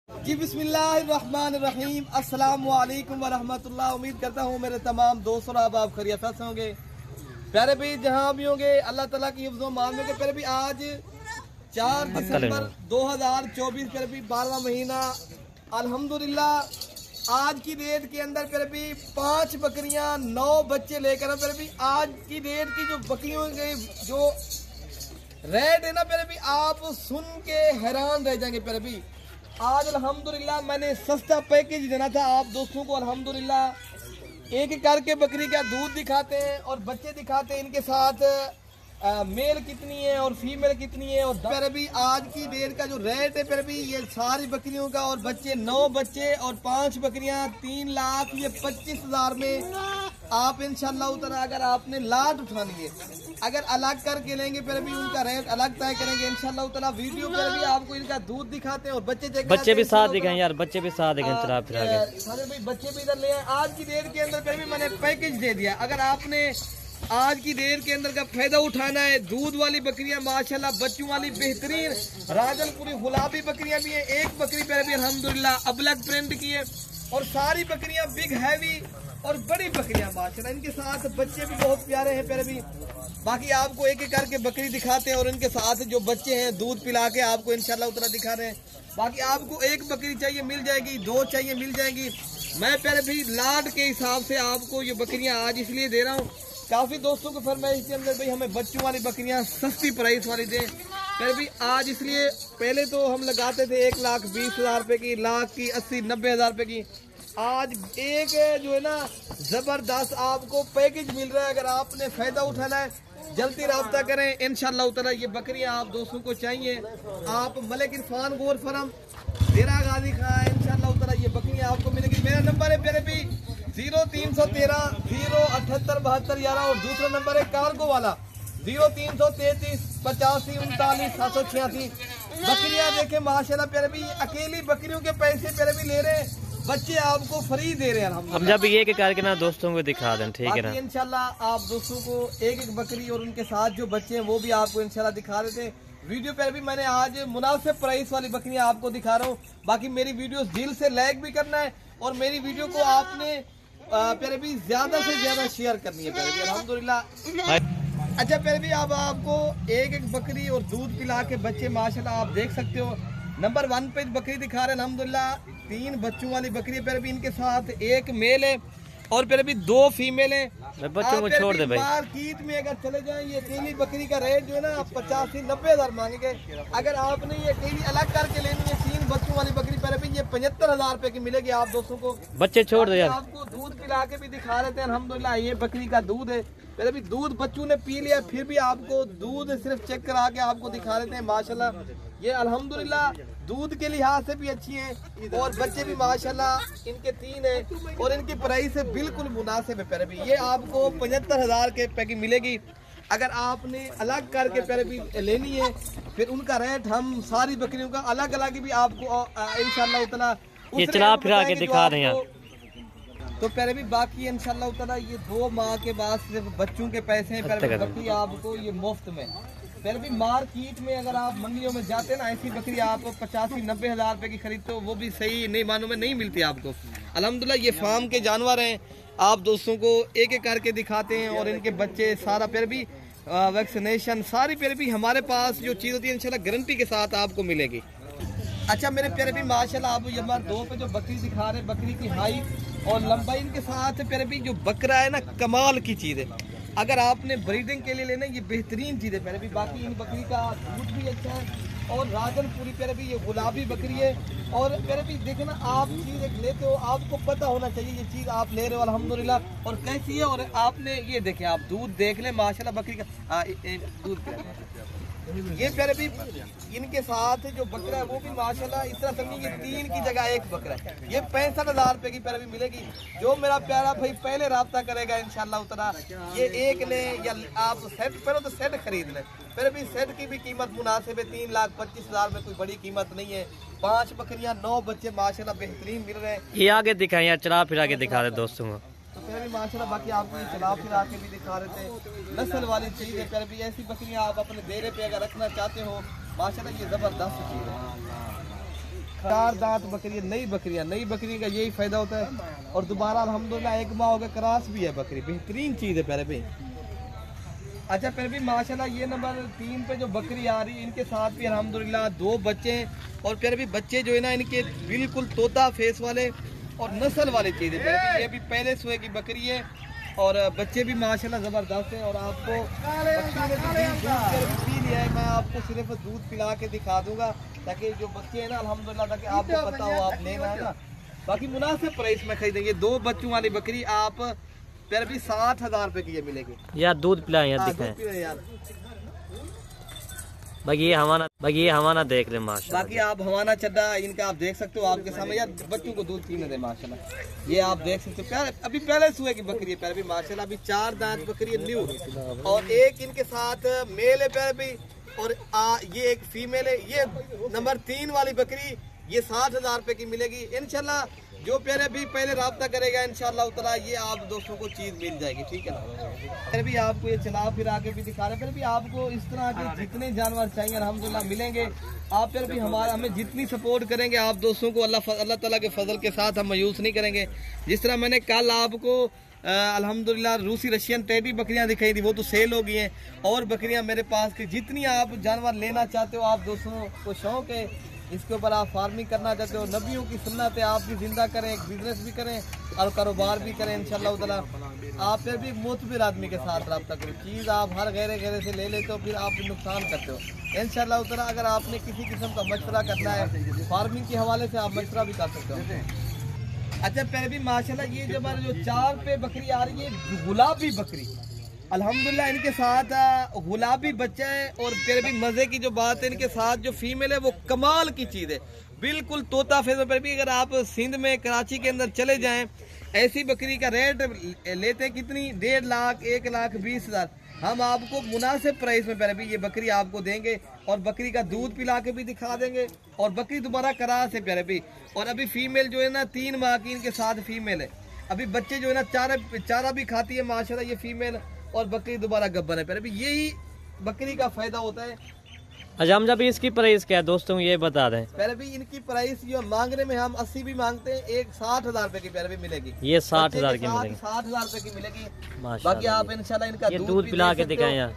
जी बिस्मिल्लाहिर्रहमानिर्रहीम, अस्सलाम वालेकुम वरहमतुल्लाह। उम्मीद करता हूँ मेरे तमाम दोस्तों आप खैरियत से होंगे। प्यारे भाई जहाँ भी होंगे अल्लाह ताला की हिफ्ज़ व मान में। प्यारे भाई आज 4 दिसंबर 2024 प्यारे भाई 12वां महीना अल्हम्दुलिल्लाह आज की डेट के अंदर प्यारे भाई 5 बकरियां 9 बच्चे लेकर प्यारे भाई आज की डेट की जो बकरियों के जो रेट है ना प्यारे भाई आप सुन के हैरान रह जाएंगे। प्यारे भाई आज अल्हम्दुलिल्लाह मैंने सस्ता पैकेज देना था आप दोस्तों को। अल्हम्दुलिल्लाह एक करके बकरी का दूध दिखाते हैं और बच्चे दिखाते हैं, इनके साथ मेल कितनी है और फीमेल कितनी है। और प्यारे भी आज की डेट का जो रेट है प्यारे भी ये सारी बकरियों का और बच्चे 9 बच्चे और 5 बकरियां 3 लाख ये 25,000 में आप इंशाल्लाह ताला अगर आपने लाट उठानी है अगर अलग करके लेंगे फिर भी उनका रेट अलग तय करेंगे इंशाल्लाह ताला। वीडियो पर भी आपको इनका दूध दिखाते हैं और बच्चे भी साथ दिखाएं यार, बच्चे भी साथ दिखाएं। चला फिर आगे सारे भाई बच्चे भी इधर ले आए। आज की डेट के अंदर फिर भी मैंने पैकेज दे दिया। अगर आपने आज की डेट के अंदर का फायदा उठाना है, दूध वाली बकरियां माशाल्लाह बच्चों वाली बेहतरीन राजनपुरी गुलाबी बकरियां भी है। एक बकरी पर भी अल्हम्दुलिल्लाह अबलग प्रिंट की है और सारी बकरियां बिग हैवी और बड़ी बकरियां माशाल्लाह, इनके साथ बच्चे भी बहुत प्यारे हैं प्यारे भी। बाकी आपको एक एक करके बकरी दिखाते हैं और इनके साथ जो बच्चे हैं दूध पिला के आपको इंशाल्लाह उतना दिखा रहे हैं। बाकी आपको एक बकरी चाहिए मिल जाएगी, 2 चाहिए मिल जाएगी। मैं प्यारे भी लाड के हिसाब से आपको ये बकरियां आज इसलिए दे रहा हूँ, काफी दोस्तों को फरमाइश के अंदर भाई हमें बच्चों वाली बकरियां सस्ती प्राइस वाली दें। फिर भी आज इसलिए पहले तो हम लगाते थे 1,20,000 रुपए की, लाख की, 80-90,000 रुपए की। आज एक जो है ना जबरदस्त आपको पैकेज मिल रहा है। अगर आपने फायदा उठाना है जल्दी राब्ता करें इंशाल्लाह ताला। ये बकरियां आप दोस्तों को चाहिए आप मलिक इरफान गोर फरम देरा गाजी खां इंशाल्लाह ताला ये बकरियां आपको मिलेगी। मेरा नंबर है प्यारे भी 0313 078 72 11 और दूसरा नंबर है कार्गो वाला 0333 85 39 786। बकरियां देखे माशाल्लाह प्यारे भी अकेली बकरियों के पैसे प्यारे भी ले रहे हैं, बच्चे आपको फ्री दे रहे हैं। हम जब ये करके ना दोस्तों को दिखा दें, ठीक है ना। इंशाल्लाह आप दोस्तों को एक एक बकरी और उनके साथ जो बच्चे हैं वो भी आपको इंशाल्लाह दिखा देते हैं। वीडियो पर भी मैंने आज मुनासिब प्राइस वाली बकरियां आपको दिखा रहा हूँ। बाकी मेरी वीडियो दिल से लाइक भी करना है और मेरी वीडियो को आपने प्यारे भी ज्यादा से ज्यादा शेयर करनी है प्यारे भी अल्हम्दुलिल्लाह। अच्छा प्यारे भी अब आपको एक एक बकरी और दूध पिला के बच्चे माशाल्लाह आप देख सकते हो। नंबर 1 पे बकरी दिखा रहे हैं अल्हम्दुलिल्लाह 3 बच्चों वाली बकरी है। भी इनके साथ एक मेल है और फिर भी 2 फीमेल है। बच्चों को छोड़ दे भाई। मार्केट में अगर चले जाएं ये अकेली बकरी का रेट जो है ना 85-90,000 मांगेंगे। अगर आपने ये अकेली अलग करके लेनी है 3 बच्चों वाली बकरी पर भी ये 75,000 रुपए की मिलेगी आप दोस्तों को। बच्चे छोड़ दे यार। आपको दूध पिला के भी दिखा रहे थे अल्हम्दुलिल्लाह ये बकरी का दूध है। पहले भी दूध बच्चों ने पी लिया फिर भी आपको दूध सिर्फ चेक करा के आपको दिखा रहे थे माशाल्लाह। ये अल्हम्दुलिल्लाह दूध के लिहाज से भी अच्छी हैं और बच्चे भी माशाल्लाह इनके 3 हैं और इनकी प्राइस है बिल्कुल मुनासिब है। पहले भी ये आपको 75,000 के पैकी मिलेगी। अगर आपने अलग करके पहले भी लेनी है फिर उनका रेट हम सारी बकरियों का अलग अलग भी आपको इंशाल्लाह ताला ये चला फिरा के दिखा रहे हैं। तो पहले भी बाकी इंशाल्लाह ताला ये 2 माह के बाद सिर्फ बच्चों के पैसे हैं बकरी आपको ये मुफ्त में। फिर भी मार्केट में अगर आप मंडियों में जाते हैं ना ऐसी बकरी आप 85-90,000 रुपए की खरीदते हो वो भी सही नहीं मानों में नहीं मिलती आपको। अल्हम्दुलिल्लाह ये फार्म के जानवर हैं आप दोस्तों को एक एक करके दिखाते हैं और इनके बच्चे सारा फिर भी वैक्सीनेशन सारी फिर भी हमारे पास जो चीज़ होती है इंशाल्लाह गारंटी के साथ आपको मिलेगी। अच्छा मेरे प्यारे भी माशाल्लाह आप ये 2 पे जो बकरी दिखा रहे हैं बकरी की हाइट और लंबाई इनके साथ प्यारे भी जो बकरा है ना कमाल की चीज़ है। अगर आपने ब्रीडिंग के लिए लेना ये बेहतरीन चीज़ है प्यारे भी। बाकी इन बकरी का दूध भी अच्छा है और राजनपुरी प्यारे भी ये गुलाबी बकरी है और प्यारे भी देखना आप चीज़ एक लेते हो आपको पता होना चाहिए ये चीज़ आप ले रहे हो अल्हम्दुलिल्लाह और कैसी है। और आपने ये देखें आप दूध देख लें माशाल्लाह बकरी का दूध ये प्यारे भी इनके साथ जो बकरा है वो भी माशाल्लाह इस तरह समझिए 3 की जगह 1 बकरा है। ये 65,000 रुपए की प्यारे भी मिलेगी। जो मेरा प्यारा भाई पहले राब्ता करेगा इंशाल्लाह उतना ये एक ले या आप सेट पहले तो सेट खरीद लें। फिर भी सेट की भी कीमत मुनासिब है 3,25,000 में कोई बड़ी कीमत नहीं है। 5 बकरियां 9 बच्चे माशाल्लाह बेहतरीन मिल रहे हैं। ये आगे दिखाएं या चला फिरा के दिखा दे दोस्तों को। तो फिर भी माशाल्लाह बाकी आपको ये चला फिरा के भी दिखा रहे थे नस्ल वाली चीज़ है। फिर भी ऐसी बकरियां आप अपने डेरे पे अगर रखना चाहते हो माशाल्लाह ये जबरदस्त चीज़ है। 4 दांत बकरी, नई बकरी का यही फायदा होता है। और दोबारा अल्हम्दुलिल्लाह 1 माह हो गया, क्रॉस भी है बकरी, बेहतरीन चीज़ है प्यारे भाई। अच्छा प्यारे भाई माशाल्लाह ये नंबर 3 पे जो बकरी आ रही है, इनके साथ भी अल्हम्दुलिल्लाह 2 बच्चे हैं। और प्यारे भाई बच्चे जो है ना इनके बिल्कुल तोता फेस वाले और नस्ल वाली चीज़ है। ये भी पहले सुए की बकरी है और बच्चे भी माशाल्लाह ज़बरदस्त है। और आपको पी लिया है, मैं आपको सिर्फ दूध पिला के दिखा दूंगा ताकि जो बच्चे हैं ना अल्हम्दुलिल्लाह ताकि आपको पता हो आप लेना है ना। बाकी मुनासिब प्राइस में खरीदेंगे। 2 बच्चों वाली बकरी आप फिर भी 60,000 रुपए की ये मिलेगी। यार दूध पिलाएं यार, दिखाएं यार। बाकी ये हवाना देख ले माशाल्लाह। बाकी आप हवाना चड्डा इनका आप देख सकते हो आपके सामने यार, बच्चों को दूध पीने दे माशाल्लाह। ये आप देख सकते हो प्यारे, अभी पहले सुए की बकरी है प्यारे भी माशाल्लाह। अभी 4 दांत बकरी है न्यू, और एक इनके साथ मेल है प्यारे भी, और ये एक फीमेल है। ये नंबर 3 वाली बकरी ये 60,000 रुपए की मिलेगी इंशाल्लाह। जो प्यारे भी पहले राब्ता करेगा इंशाल्लाह उतना ये आप दोस्तों को चीज मिल जाएगी, ठीक है ना। फिर भी आपको ये चला फिरा के भी दिखा रहे, फिर भी आपको इस तरह के जितने जानवर चाहिए अल्हम्दुलिल्लाह मिलेंगे। आप फिर भी हमें जितनी सपोर्ट करेंगे आप दोस्तों को अल्लाह ताला के फजल के साथ हम मायूस नहीं करेंगे। जिस तरह मैंने कल आपको अल्हम्दुलिल्लाह रूसी रशियन टेडी बकरियां दिखाई थी, वो तो सेल हो गई हैं। और बकरियां मेरे पास की जितनी आप जानवर लेना चाहते हो, आप दोस्तों को शौक है इसके ऊपर आप फार्मिंग करना चाहते हो, नबियों की सुन्नत है, आप भी जिंदा करें, एक बिजनेस भी करें और कारोबार भी करें इंशाल्लाह ताला। आप फिर भी मोतबर आदमी के साथ रब्ता करें। चीज़ आप हर गहरे से ले लेते हो फिर आप नुकसान करते हो इंशाल्लाह ताला। अगर आपने किसी किस्म का मशवरा करना है फार्मिंग के हवाले से आप मशवरा भी कर सकते हो। अच्छा पहले भी माशाल्लाह ये जब जो 4 पे बकरी आ रही है गुलाबी बकरी अल्हम्दुलिल्लाह, इनके साथ गुलाबी बच्चा है। और फिर भी मजे की जो बात है इनके साथ जो फीमेल है वो कमाल की चीज है, बिल्कुल तोता फेस में। भी अगर आप सिंध में कराची के अंदर चले जाएं ऐसी बकरी का रेट लेते कितनी 1.5 लाख 1,20,000। हम आपको मुनासिब प्राइस में पहले भी ये बकरी आपको देंगे और बकरी का दूध पिला के भी दिखा देंगे। और बकरी दोबारा करा से प्यारे भी। और अभी फीमेल जो है ना 3 माह की इनके साथ फीमेल है। अभी बच्चे जो है ना चारा भी खाती है माशाल्लाह ये फीमेल, और बकरी दोबारा गब्बर है। पहले यही बकरी का फायदा होता है। अजाम जब इसकी प्राइस क्या है दोस्तों ये बता दें। पहले भी इनकी प्राइस जो मांगने में हम 80 भी मांगते हैं, एक 60,000 रुपए की पहले भी मिलेगी। ये 60,000 की मिलेगी, 60,000 रुपए की मिलेगी। बाकी आप इंशाल्लाह इनका दूध पिला के दिखाएं यार।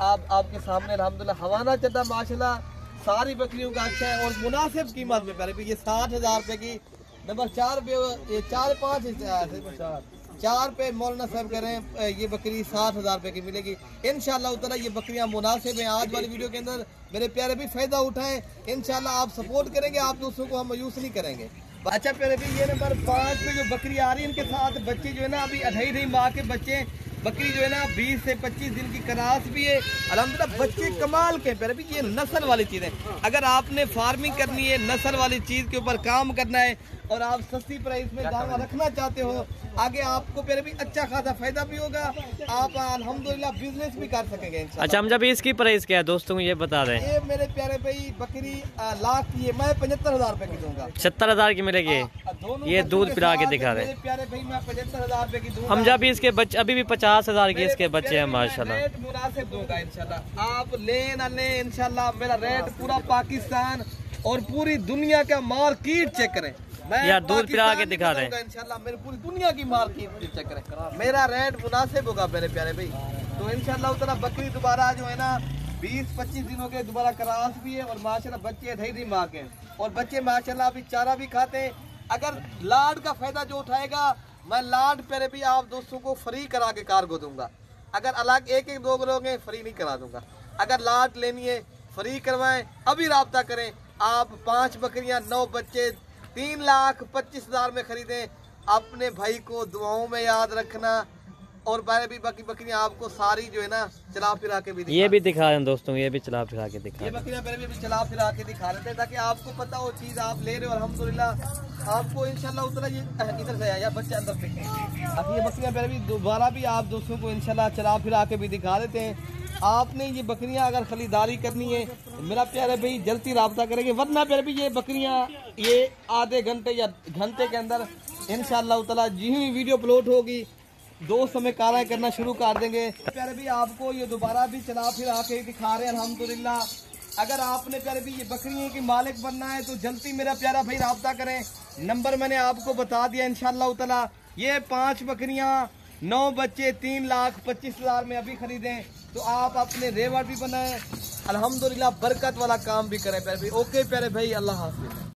आप आपके सामने अल्हम्दुलिल्लाह हवाना चड्डा माशाल्लाह सारी बकरियों का अच्छा है और मुनासिब कीमत में। पहले भी ये 60,000 रुपए की नंबर 4 पे, ये 4 पे मौलाना साहब कह रहे हैं ये बकरी 60,000 रुपए की मिलेगी इंशाल्लाह ताला। ये बकरियां मुनासिब हैं। आज वाली वीडियो के अंदर मेरे प्यारे भी फायदा उठाएं इंशाल्लाह। आप सपोर्ट करेंगे आप दोस्तों को हम मायूस नहीं करेंगे। अच्छा प्यारे भी ये नंबर 5 पे जो बकरी आ रही है इनके साथ बच्चे जो है ना अभी 2.5 माह के बच्चे। बकरी जो है ना 20 से 25 दिन की क्रास भी है अल्हम्दुलिल्लाह। बच्चे कमाल के प्यारे भी। ये नस्ल वाली चीज़ है। अगर आपने फार्मिंग करनी है नस्ल वाली चीज़ के ऊपर काम करना है और आप सस्ती प्राइस में जानवर रखना चाहते हो, आगे आपको फिर भी अच्छा खासा फायदा भी होगा, आप अल्हम्दुलिल्लाह बिजनेस भी कर सकेंगे। अच्छा हम जब इसकी प्राइस क्या है दोस्तों ये बता दें। ये मेरे प्यारे भाई बकरी लाख की है, मैं 75,000 रुपए की दूंगा। 70,000 की मिलेगी। ये दूध पिला के दिखा दें प्यारे भाई, मैं 75,000 रुपए की दूंगा। हम जब इसके बच्चे अभी भी 50,000 के इसके बच्चे हैं माशाल्लाह। रेट मुनासिब दूंगा इंशाल्लाह। आप ले ना ले इंशाल्लाह मेरा रेट पूरा पाकिस्तान और पूरी दुनिया का मार्केट चेक करें। यार दूध पिला के दिखा दें इंशाल्लाह। मेरी पूरी दुनिया की मार्केट चेक करें, मेरा रेट मुनासिब होगा मेरे प्यारे भाई। तो इंशाल्लाह उतना बकरी दोबारा जो है ना 20-25 दिनों के दोबारा क्रास भी है और माशाल्लाह बच्चे 2.5 माह के और बच्चे माशाल्लाह अभी चारा भी खाते हैं। अगर लाड का फायदा जो उठाएगा मैं लाड प्यारे भी आप दोस्तों को फ्री करा के कार्गो दूंगा। अगर अलग एक दो लोगे फ्री नहीं करा दूंगा। अगर लाड लेनी है फ्री करवाएं, अभी राब्ता करें। आप 5 बकरियां 9 बच्चे 3,25,000 में खरीदें। अपने भाई को दुआओं में याद रखना। और भी बाकी बकरियां आपको सारी जो है ना चला फिरा के भी ये भी दिखा रहे हैं दोस्तों, ये भी चला फिरा के दिखा। ये बकरियां पहले भी चला फिरा के दिखा रहे थे ताकि आपको पता हो चीज आप ले रहे हो। अल्हम्दुलिल्लाह आपको इंशाल्लाह उतना ये इधर से आया बच्चे अंदर से। अब ये बकरियां पहले भी दोबारा भी आप दोस्तों को इंशाल्लाह चला फिरा के भी दिखा देते हैं। आपने ये बकरियां अगर खरीदारी करनी है मेरा प्यारे भाई जल्दी राब्ता करेंगे, वरना प्यारे भी ये बकरियां ये आधे घंटे या घंटे के अंदर इंशाल्लाह ताला जी ही वीडियो अपलोड होगी 2 समय कार्य करना शुरू कर देंगे। प्यारे भी आपको ये दोबारा भी चला फिर आके दिखा रहे हैं अल्हम्दुलिल्लाह। अगर आपने प्यारे भाई ये बकरियों की मालिक बनना है तो जल्दी मेरा प्यारा भाई राब्ता करें। नंबर मैंने आपको बता दिया इंशाअल्लाह ताला। ये 5 बकरियां 9 बच्चे 3,25,000 में अभी खरीदें तो आप अपने रेवड़ भी बनाएं, अल्हम्दुलिल्लाह बरकत वाला काम भी करें प्यारे भाई। ओके प्यारे भाई, अल्लाह हाफिज।